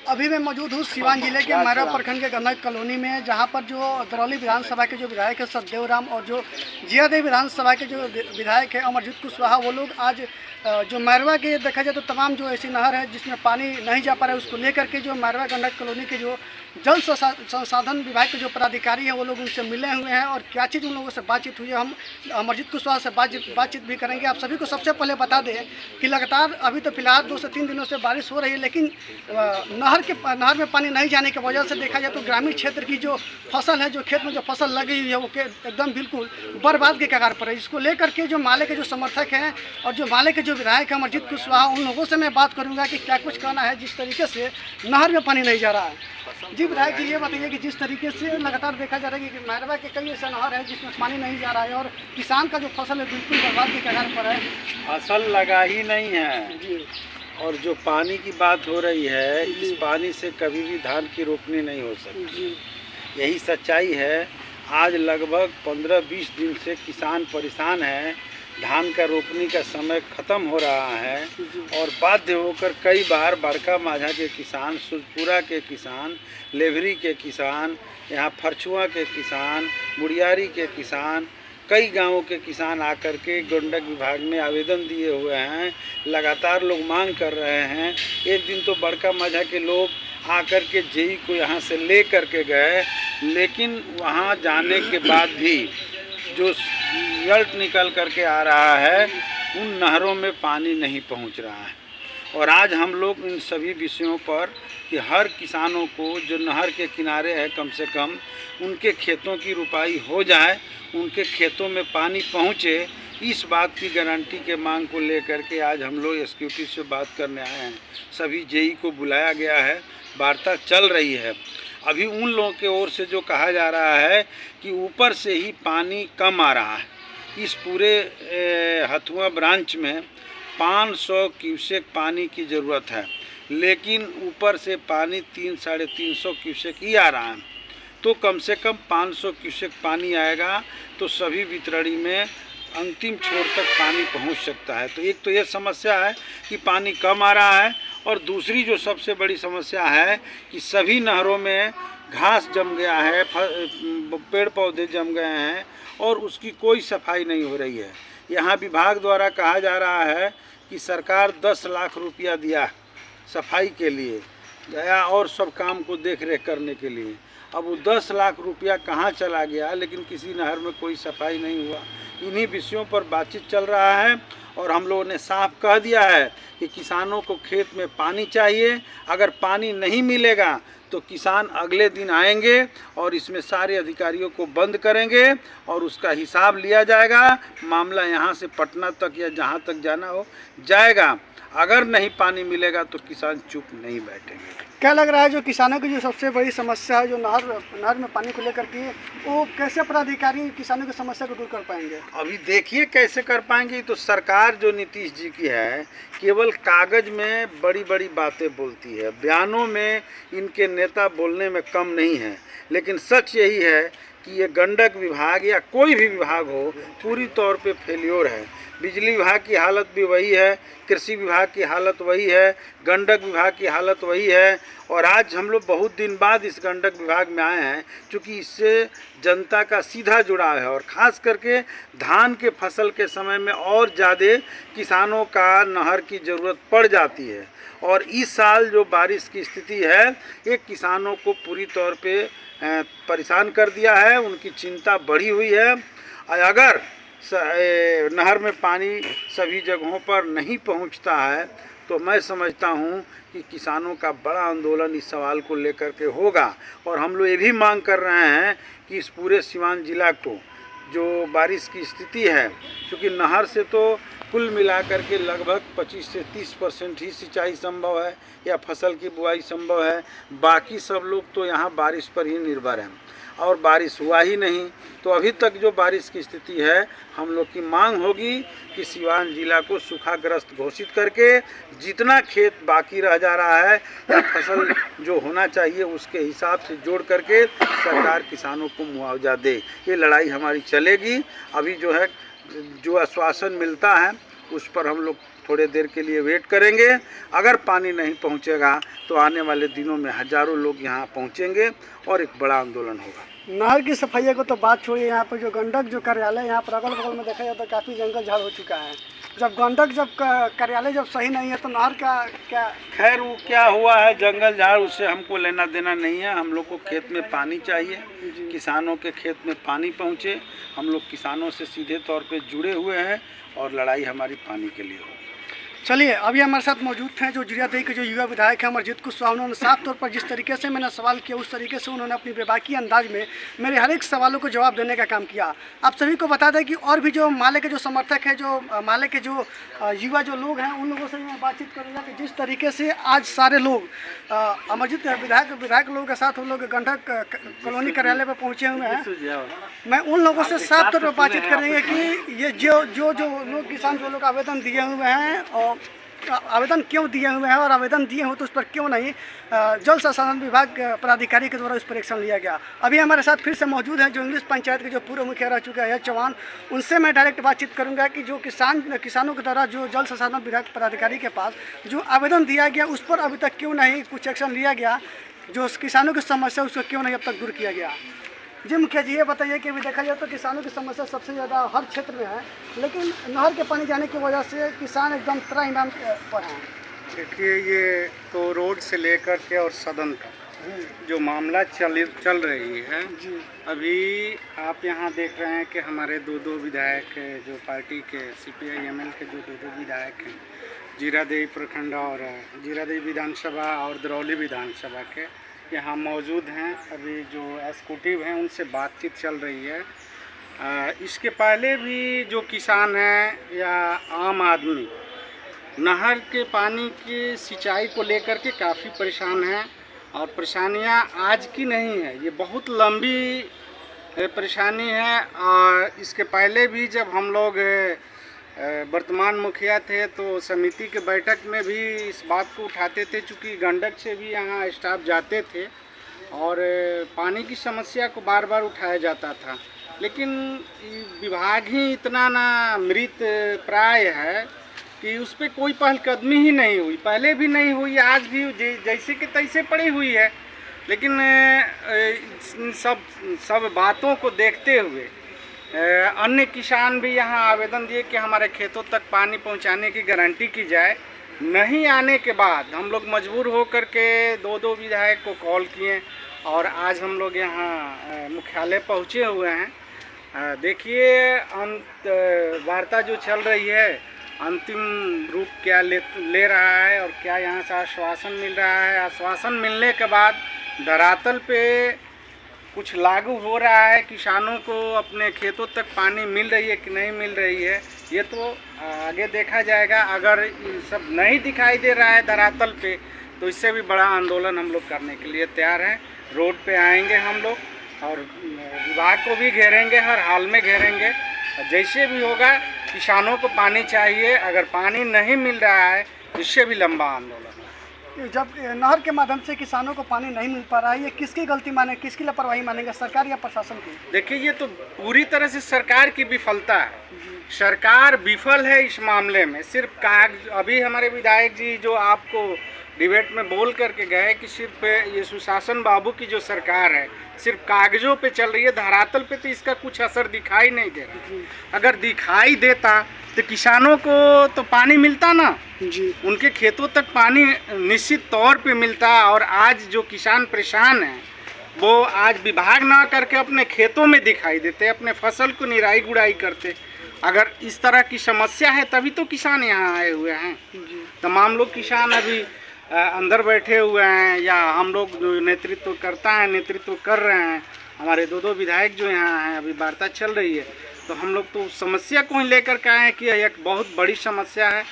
अभी मैं मौजूद हूँ सिवान जिले के मैरवा प्रखंड के गन्ना कॉलोनी में, जहाँ पर जो दरौली विधानसभा के जो विधायक है सतदेव राम और जो जियादेव विधानसभा के जो विधायक है अमरजीत कुशवाहा, वो लोग आज जो मैरवा के देखा जाए तो तमाम जो ऐसी नहर है जिसमें पानी नहीं जा पा रहा है, उसको लेकर के जो मैरवा गंडक कॉलोनी के जो जल संसाधन विभाग के जो पदाधिकारी हैं वो लोग उनसे मिले हुए हैं और क्या चीज़ उन लोगों से बातचीत हुई है। हम अमरजीत कुशवाहा से बातचीत भी करेंगे। आप सभी को सबसे पहले बता दें कि लगातार अभी तो फिलहाल 2 से 3 दिनों से बारिश हो रही है, लेकिन नहर में पानी नहीं जाने की वजह से देखा जाए तो ग्रामीण क्षेत्र की जो फसल है, जो खेत में जो फसल लगी हुई है, वो एकदम बिल्कुल बर्बाद के कगार पर है। इसको लेकर के जो माले के जो समर्थक हैं और जो माले के जो विधायक हैं अमरजीत कुशवाहा, उन लोगों से मैं बात करूंगा कि क्या कुछ कहना है जिस तरीके से नहर में पानी नहीं जा रहा है। जी विधायक जी, ये बताइए कि जिस तरीके से लगातार देखा जा रहा है कि मैरवा के कई ऐसे नहर है जिसमें पानी नहीं जा रहा है और किसान का जो फसल है बिल्कुल बर्बाद के कगार पर है। फसल लगा ही नहीं है जी। और जो पानी की बात हो रही है, इस पानी से कभी भी धान की रोपनी नहीं हो सकती, यही सच्चाई है। आज लगभग 15-20 दिन से किसान परेशान है। धान का रोपनी का समय ख़त्म हो रहा है और बाध्य होकर कई बार बड़का माझा के किसान, सुरपुरा के किसान, लेवरी के किसान, यहाँ फरछुआ के किसान, बुढ़ियारी के किसान, कई गांवों के किसान आकर के गंडक विभाग में आवेदन दिए हुए हैं। लगातार लोग मांग कर रहे हैं। एक दिन तो बड़का माझा के लोग आकर के जेई को यहाँ से ले कर के गए, लेकिन वहाँ जाने के बाद भी जो रिजल्ट निकल करके आ रहा है, उन नहरों में पानी नहीं पहुँच रहा है। और आज हम लोग इन सभी विषयों पर कि हर किसानों को जो नहर के किनारे है, कम से कम उनके खेतों की रुपाई हो जाए, उनके खेतों में पानी पहुँचे, इस बात की गारंटी के मांग को लेकर के आज हम लोग एसक्यूटिव से बात करने आए हैं। सभी जेई को बुलाया गया है, वार्ता चल रही है। अभी उन लोगों के ओर से जो कहा जा रहा है कि ऊपर से ही पानी कम आ रहा है। इस पूरे हथुआ ब्रांच में 500 क्यूसेक पानी की ज़रूरत है, लेकिन ऊपर से पानी 300-350 क्यूसेक ही आ रहा है। तो कम से कम 500 क्यूसेक पानी आएगा तो सभी वितरणी में अंतिम छोर तक पानी पहुंच सकता है। तो एक तो ये समस्या है कि पानी कम आ रहा है, और दूसरी जो सबसे बड़ी समस्या है कि सभी नहरों में घास जम गया है, पेड़ पौधे जम गए हैं और उसकी कोई सफाई नहीं हो रही है। यहाँ विभाग द्वारा कहा जा रहा है कि सरकार 10 लाख रुपया दिया सफाई के लिए गया और सब काम को देख रेख करने के लिए। अब वो 10 लाख रुपया कहाँ चला गया, लेकिन किसी नहर में कोई सफाई नहीं हुआ। इन्हीं विषयों पर बातचीत चल रहा है और हम लोगों ने साफ कह दिया है कि किसानों को खेत में पानी चाहिए। अगर पानी नहीं मिलेगा तो किसान अगले दिन आएंगे और इसमें सारे अधिकारियों को बंद करेंगे और उसका हिसाब लिया जाएगा। मामला यहाँ से पटना तक या जहाँ तक जाना हो जाएगा। अगर नहीं पानी मिलेगा तो किसान चुप नहीं बैठेंगे। क्या लग रहा है जो किसानों की जो सबसे बड़ी समस्या है, जो नहर में पानी को लेकर के, वो कैसे पदाधिकारी किसानों की समस्या को दूर कर पाएंगे? अभी देखिए कैसे कर पाएंगे। तो सरकार जो नीतीश जी की है, केवल कागज में बड़ी बड़ी बातें बोलती है, बयानों में इनके नेता बोलने में कम नहीं है। लेकिन सच यही है कि ये गंडक विभाग या कोई भी विभाग हो, पूरी तौर पे फेल्योर है। बिजली विभाग की हालत भी वही है, कृषि विभाग की हालत वही है, गंडक विभाग की हालत वही है। और आज हम लोग बहुत दिन बाद इस गंडक विभाग में आए हैं, क्योंकि इससे जनता का सीधा जुड़ाव है और ख़ास करके धान के फसल के समय में और ज़्यादा किसानों का नहर की ज़रूरत पड़ जाती है। और इस साल जो बारिश की स्थिति है, ये किसानों को पूरी तौर पे परेशान कर दिया है, उनकी चिंता बढ़ी हुई है। अगर नहर में पानी सभी जगहों पर नहीं पहुंचता है तो मैं समझता हूं कि किसानों का बड़ा आंदोलन इस सवाल को लेकर के होगा। और हम लोग ये भी मांग कर रहे हैं कि इस पूरे सिवान जिला को जो बारिश की स्थिति है, क्योंकि नहर से तो कुल मिलाकर के लगभग 25 से 30% ही सिंचाई संभव है या फसल की बुआई संभव है। बाकी सब लोग तो यहाँ बारिश पर ही निर्भर हैं और बारिश हुआ ही नहीं। तो अभी तक जो बारिश की स्थिति है, हम लोग की मांग होगी कि सिवान जिला को सूखाग्रस्त घोषित करके जितना खेत बाकी रह जा रहा है या फसल जो होना चाहिए उसके हिसाब से जोड़ करके सरकार किसानों को मुआवजा दे। ये लड़ाई हमारी चलेगी। अभी जो है जो आश्वासन मिलता है उस पर हम लोग थोड़े देर के लिए वेट करेंगे। अगर पानी नहीं पहुंचेगा तो आने वाले दिनों में हज़ारों लोग यहाँ पहुंचेंगे और एक बड़ा आंदोलन होगा। नहर की सफाई को तो बात छोड़िए, यहाँ पर जो गंडक जो कार्यालय यहाँ पर अगल बगल में देखा जाए तो काफ़ी जंगल झाड़ हो चुका है। जब गंडक जब कार्यालय जब सही नहीं है तो नहर का क्या? खैर वो क्या हुआ है जंगल झाड़, उससे हमको लेना देना नहीं है। हम लोग को खेत में पानी चाहिए, किसानों के खेत में पानी पहुँचे। हम लोग किसानों से सीधे तौर पे जुड़े हुए हैं और लड़ाई हमारी पानी के लिए होगी। चलिए, अभी हमारे साथ मौजूद हैं जो जीरादेई के जो युवा विधायक हैं अमरजीत कुशवाहा। उन्होंने साफ तौर पर जिस तरीके से मैंने सवाल किया उस तरीके से उन्होंने अपनी बेबाकी अंदाज में मेरे हर एक सवालों को जवाब देने का काम किया। आप सभी को बता दें कि और भी जो माले के जो समर्थक हैं, जो माले के जो युवा जो लोग हैं, उन लोगों से मैं बातचीत करूँगा कि जिस तरीके से आज सारे लोग अमरजीत विधायक लोगों के साथ उन लोग गंडक कॉलोनी कार्यालय पर पहुँचे हुए हैं। मैं उन लोगों से साफ तौर पर बातचीत करेंगे कि ये जो लोग किसान जो लोग आवेदन दिए हुए हैं और आवेदन क्यों दिए हुए हैं और आवेदन दिए हो तो उस पर क्यों नहीं जल संसाधन विभाग पदाधिकारी के द्वारा उस पर एक्शन लिया गया। अभी हमारे साथ फिर से मौजूद हैं जो इंग्लिश पंचायत के जो पूर्व मुखिया रह चुके हैं चौहान। उनसे मैं डायरेक्ट बातचीत करूंगा कि जो किसानों के द्वारा जो जल संसाधन विभाग पदाधिकारी के पास जो आवेदन दिया गया उस पर अभी तक क्यों नहीं कुछ एक्शन लिया गया, जो किसानों की समस्या उसको क्यों नहीं अब तक दूर किया गया। जी मुखिया जी, ये बताइए कि अभी देखा जाए तो किसानों की समस्या सबसे ज़्यादा हर क्षेत्र में है, लेकिन नहर के पानी जाने की वजह से किसान एकदम त्राहिमाम पर हैं। देखिए, ये तो रोड से लेकर के और सदन का जो मामला चल रही है, अभी आप यहाँ देख रहे हैं कि हमारे दो विधायक जो पार्टी के CPI-ML के जो दो विधायक हैं, जीरादेई प्रखंड और जीरादेई विधानसभा और दरौली विधानसभा के यहाँ मौजूद हैं। अभी जो एग्जीक्यूटिव हैं उनसे बातचीत चल रही है। इसके पहले भी जो किसान हैं या आम आदमी नहर के पानी की सिंचाई को लेकर के काफ़ी परेशान हैं और परेशानियाँ आज की नहीं है, ये बहुत लंबी परेशानी है। और इसके पहले भी जब हम लोग वर्तमान मुखिया थे तो समिति के बैठक में भी इस बात को उठाते थे, चूँकि गंडक से भी यहाँ स्टाफ जाते थे और पानी की समस्या को बार बार उठाया जाता था, लेकिन विभाग ही इतना ना मृत प्राय है कि उस पर कोई पहलकदमी ही नहीं हुई। पहले भी नहीं हुई, आज भी जैसे कि तैसे पड़ी हुई है। लेकिन सब बातों को देखते हुए अन्य किसान भी यहाँ आवेदन दिए कि हमारे खेतों तक पानी पहुँचाने की गारंटी की जाए। नहीं आने के बाद हम लोग मजबूर हो कर के दो विधायक को कॉल किए और आज हम लोग यहाँ मुख्यालय पहुँचे हुए हैं। देखिए, वार्ता जो चल रही है अंतिम रूप क्या ले रहा है और क्या यहाँ से आश्वासन मिल रहा है। आश्वासन मिलने के बाद धरातल पे कुछ लागू हो रहा है, किसानों को अपने खेतों तक पानी मिल रही है कि नहीं मिल रही है, ये तो आगे देखा जाएगा। अगर ये सब नहीं दिखाई दे रहा है धरातल पे तो इससे भी बड़ा आंदोलन हम लोग करने के लिए तैयार हैं। रोड पे आएंगे हम लोग और विभाग को भी घेरेंगे, हर हाल में घेरेंगे। जैसे भी होगा, किसानों को पानी चाहिए। अगर पानी नहीं मिल रहा है इससे भी लंबा आंदोलन। जब नहर के माध्यम से किसानों को पानी नहीं मिल पा रहा है, ये किसकी गलती माने, किसकी लापरवाही मानेंगे, सरकार या प्रशासन की? देखिए, ये तो पूरी तरह से सरकार की विफलता है। सरकार विफल है इस मामले में। सिर्फ अभी हमारे विधायक जी जो आपको डिबेट में बोल करके गए कि सिर्फ ये सुशासन बाबू की जो सरकार है सिर्फ कागजों पे चल रही है, धरातल पे तो इसका कुछ असर दिखाई नहीं दे रहा। अगर दिखाई देता तो किसानों को तो पानी मिलता ना जी, उनके खेतों तक पानी निश्चित तौर पे मिलता। और आज जो किसान परेशान हैं वो आज विभाग ना करके अपने खेतों में दिखाई देते, अपने फसल को निराई गुड़ाई करते। अगर इस तरह की समस्या है तभी तो किसान यहाँ आए हुए हैं। तमाम लोग किसान अभी अंदर बैठे हुए हैं या हम लोग जो नेतृत्व कर रहे हैं, हमारे दो विधायक जो यहाँ हैं, अभी वार्ता चल रही है। तो हम लोग तो समस्या को ही लेकर के आए हैं कि एक बहुत बड़ी समस्या है।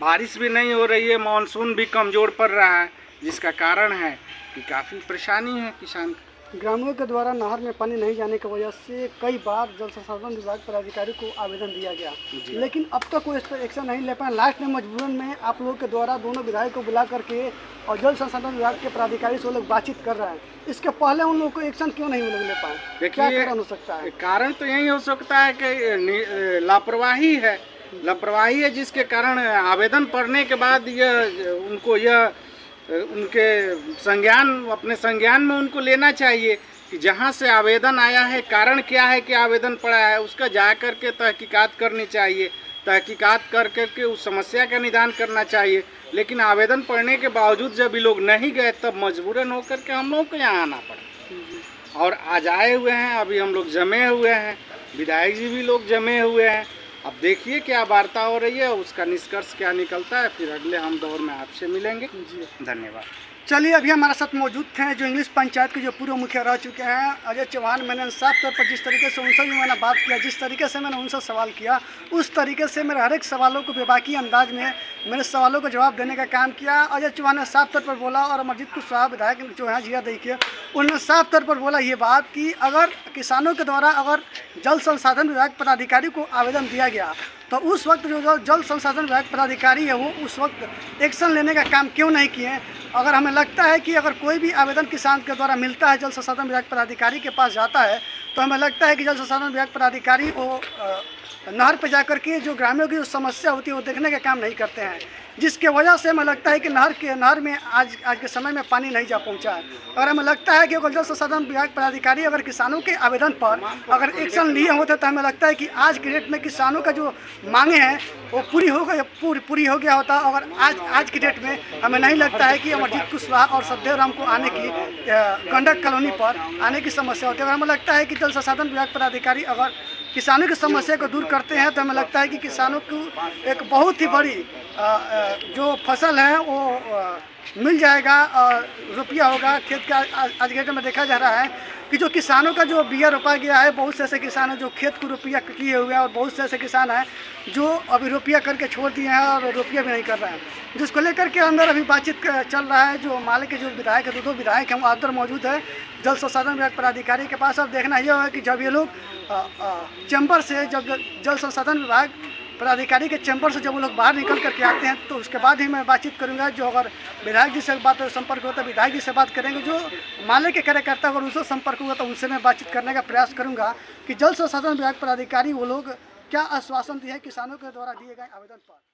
बारिश भी नहीं हो रही है, मानसून भी कमज़ोर पड़ रहा है, जिसका कारण है कि काफ़ी परेशानी है किसान। ग्रामीणों के द्वारा नहर में पानी नहीं जाने की वजह से कई बार जल संसाधन विभाग पदाधिकारी को आवेदन दिया गया, लेकिन अब तक कोई इस पर एक्शन नहीं ले पाए। लास्ट में मजबूरन में आप लोगों के द्वारा दोनों विधायक को बुला करके और जल संसाधन विभाग के पदाधिकारी से वो लोग बातचीत कर रहे हैं। इसके पहले उन लोगों को एक्शन क्यों नहीं ले पाए? क्या कारण हो सकता है? कारण तो यही हो सकता है कि लापरवाही है। लापरवाही है, जिसके कारण आवेदन पढ़ने के बाद उनके अपने संज्ञान में उनको लेना चाहिए कि जहाँ से आवेदन आया है, कारण क्या है कि आवेदन पड़ा है, उसका जा कर के तहकीकात करनी चाहिए। तहकीकात कर करके उस समस्या का निदान करना चाहिए। लेकिन आवेदन पढ़ने के बावजूद जब ये लोग नहीं गए, तब मजबूरन होकर के हम लोग को यहाँ आना पड़ा। और आज आए हुए हैं, अभी हम लोग जमे हुए हैं, विधायक जी भी लोग जमे हुए हैं। अब देखिए क्या वार्ता हो रही है, उसका निष्कर्ष क्या निकलता है, फिर अगले हम दौर में आपसे मिलेंगे। धन्यवाद। चलिए, अभी हमारे साथ मौजूद थे जो इंग्लिश पंचायत के जो पूर्व मुखिया रह चुके हैं अजय चौहान। मैंने साफ तौर पर जिस तरीके से उनसे भी मैंने बात किया, जिस तरीके से मैंने उनसे सवाल किया, उस तरीके से मेरे हर एक सवालों को बेबाकी अंदाज में मेरे सवालों को जवाब देने का काम किया। अजय चौहान ने साफ तौर पर बोला, और अमरजीत कुशवाहा विधायक जो है जिया देखिए, उन्होंने साफ तौर पर बोला ये बात कि अगर किसानों के द्वारा अगर जल संसाधन विभाग पदाधिकारी को आवेदन दिया गया, तो उस वक्त जो जल संसाधन विभाग पदाधिकारी है वो उस वक्त एक्शन लेने का काम क्यों नहीं किए। अगर हमें लगता है कि अगर कोई भी आवेदन किसान के द्वारा मिलता है, जल संसाधन विभाग पदाधिकारी के पास जाता है, तो हमें लगता है कि जल संसाधन विभाग पदाधिकारी वो नहर पर जाकर के जो ग्रामीणों की जो समस्या होती है वो देखने का काम नहीं करते हैं, जिसके वजह से हमें लगता है कि नहर में आज के समय में पानी नहीं जा पहुंचा है। और हमें लगता है कि अगर जल संसाधन विभाग पदाधिकारी अगर किसानों के आवेदन पर अगर एक्शन लिए होते, तो हमें लगता है कि आज के डेट में किसानों का जो मांगे हैं वो पूरी हो गया होता। अगर आज की डेट में हमें नहीं लगता है कि अमरजीत कुशवाहा और सतदेव राम को आने की गंडक कॉलोनी पर आने की समस्या होती है। अगर हमें लगता है कि जल संसाधन विभाग पदाधिकारी अगर किसानों की समस्या को दूर करते हैं, तो हमें लगता है कि किसानों को एक बहुत ही बड़ी जो फसल है वो मिल जाएगा और रुपया होगा खेत का। आज के डेट में देखा जा रहा है कि जो किसानों का जो बिया रोपा गया है, बहुत से ऐसे किसान हैं जो खेत को रुपया किए हुए हैं, और बहुत से ऐसे किसान हैं जो अभी रुपया करके छोड़ दिए हैं और रुपया भी नहीं कर रहे हैं, जिसको लेकर के अंदर अभी बातचीत चल रहा है। जो माले के जो विधायक है, दो विधायक हैं, वो अंदर मौजूद है जल संसाधन विभाग पदाधिकारी के पास। अब देखना यह है कि जब ये लोग चैम्बर से, जब जल संसाधन विभाग पदाधिकारी के चैम्बर से जब वो लोग बाहर निकल करके आते हैं, तो उसके बाद ही मैं बातचीत करूंगा। जो अगर विधायक जी से बात संपर्क होता है, विधायक जी से बात करेंगे। जो माले के कार्यकर्ता अगर उनसे संपर्क हुआ, तो उनसे मैं बातचीत करने का प्रयास करूंगा कि जल संसाधन विभाग पदाधिकारी वो लोग क्या आश्वासन दिए हैं किसानों के द्वारा दिए गए आवेदन पर।